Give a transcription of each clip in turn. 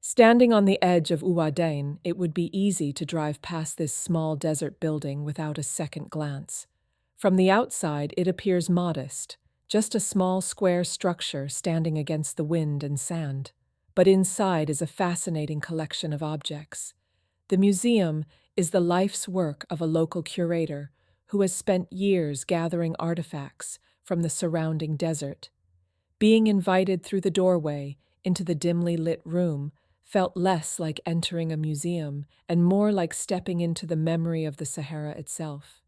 Standing on the edge of Ouadane, it would be easy to drive past this small desert building without a second glance. From the outside, it appears modest, just a small square structure standing against the wind and sand. But inside is a fascinating collection of objects. The museum is the life's work of a local curator who has spent years gathering artifacts from the surrounding desert. Being invited through the doorway into the dimly lit room felt less like entering a museum and more like stepping into the memory of the Sahara itself.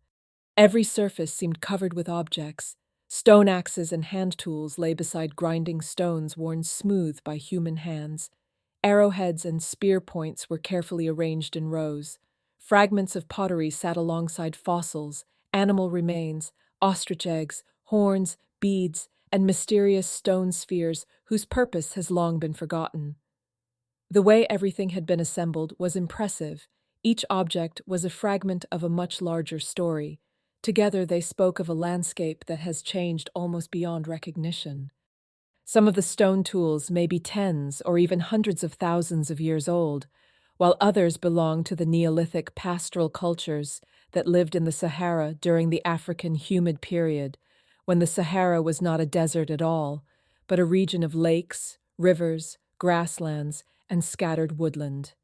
Every surface seemed covered with objects. Stone axes and hand tools lay beside grinding stones worn smooth by human hands. Arrowheads and spear points were carefully arranged in rows. Fragments of pottery sat alongside fossils, animal remains, ostrich eggs, horns, beads, and mysterious stone spheres whose purpose has long been forgotten. The way everything had been assembled was impressive. Each object was a fragment of a much larger story. Together they spoke of a landscape that has changed almost beyond recognition. Some of the stone tools may be tens or even hundreds of thousands of years old, while others belong to the Neolithic pastoral cultures that lived in the Sahara during the African humid period, when the Sahara was not a desert at all, but a region of lakes, rivers, grasslands, and scattered woodland.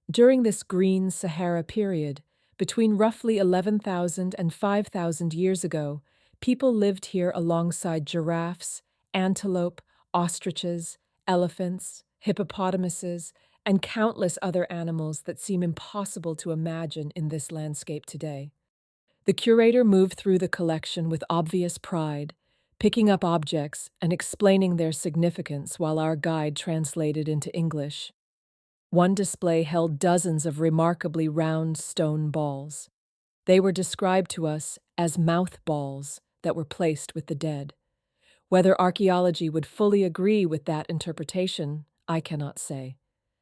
During this green Sahara period, between roughly 11,000 and 5,000 years ago, people lived here alongside giraffes, antelope, ostriches, elephants, hippopotamuses, and countless other animals that seem impossible to imagine in this landscape today. The curator moved through the collection with obvious pride, picking up objects and explaining their significance while our guide translated into English. One display held dozens of remarkably round stone balls. They were described to us as mouth balls that were placed with the dead. Whether archaeology would fully agree with that interpretation, I cannot say.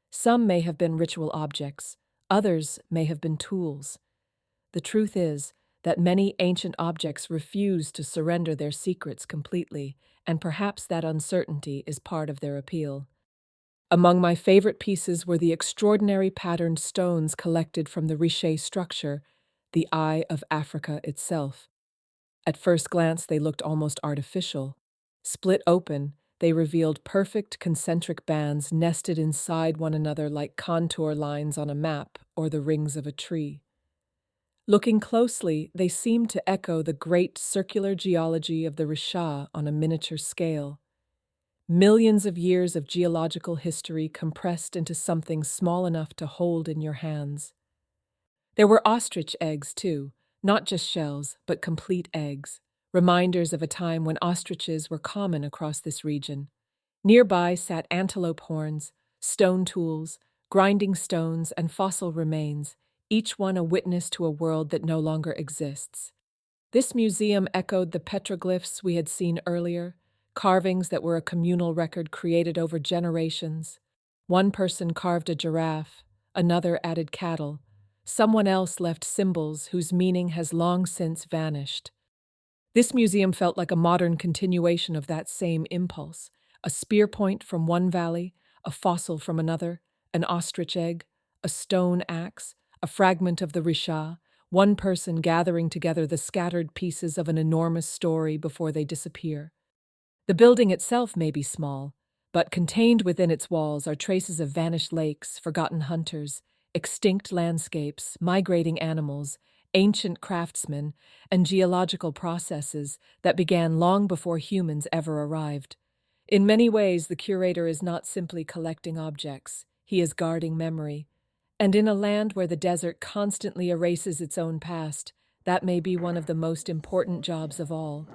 Some may have been ritual objects, others may have been tools. The truth is that many ancient objects refuse to surrender their secrets completely, and perhaps that uncertainty is part of their appeal. Among my favorite pieces were the extraordinary patterned stones collected from the Riche structure, the Eye of Africa itself. At first glance, they looked almost artificial. Split open, they revealed perfect concentric bands nested inside one another like contour lines on a map or the rings of a tree. Looking closely, they seemed to echo the great circular geology of the Risha on a miniature scale. Millions of years of geological history compressed into something small enough to hold in your hands. There were ostrich eggs, too, not just shells, but complete eggs, reminders of a time when ostriches were common across this region. Nearby sat antelope horns, stone tools, grinding stones, and fossil remains, each one a witness to a world that no longer exists. This museum echoed the petroglyphs we had seen earlier, carvings that were a communal record created over generations. One person carved a giraffe, another added cattle. Someone else left symbols whose meaning has long since vanished. This museum felt like a modern continuation of that same impulse. A spear point from one valley, a fossil from another, an ostrich egg, a stone axe, a fragment of the Risha, one person gathering together the scattered pieces of an enormous story before they disappear. The building itself may be small, but contained within its walls are traces of vanished lakes, forgotten hunters, extinct landscapes, migrating animals, ancient craftsmen, and geological processes that began long before humans ever arrived. In many ways, the curator is not simply collecting objects, he is guarding memory. And in a land where the desert constantly erases its own past, that may be one of the most important jobs of all.